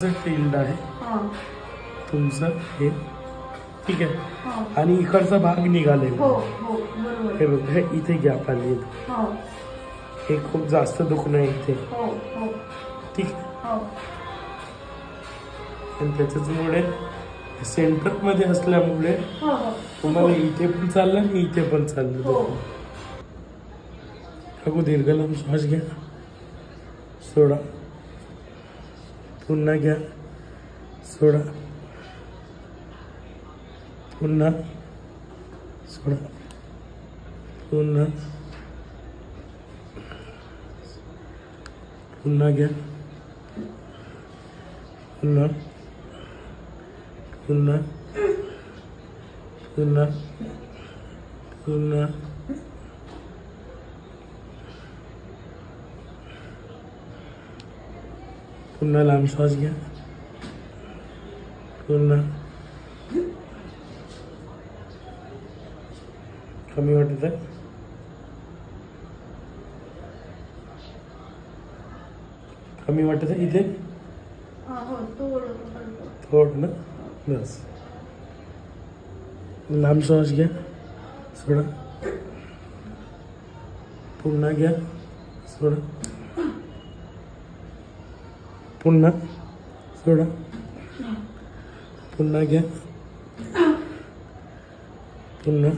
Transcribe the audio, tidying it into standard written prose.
tilde आहे तुमचं हे ठीक आहे आणि इकडचा भाग निघालेला हे बघ हे इथे गॅप आली हे खूप जास्त दुखणं आहे इथे ठीक आहे आणि त्याच्यामुळे सेंटर मध्ये असल्यामुळे तुम्हाला इथे पण चाललं आणि इथे पण चाललं टाकू दीर्घ लांब श्वास घ्या सोडा पुन्हा घ्या सोडा पुन्हा सोडा पुन्हा पुन्हा घ्या पुन्हा पुन्हा पुन्हा पुन्हा पुन्हा लांब श्वास घ्या पुन्हा कमी वाटत आहे कमी वाटत आहे इथे थोडं ना बस लांब श्वास घ्या सोडा पुन्हा घ्या सोडा पुन्हा सोडा पुन्हा घ्या पुन्हा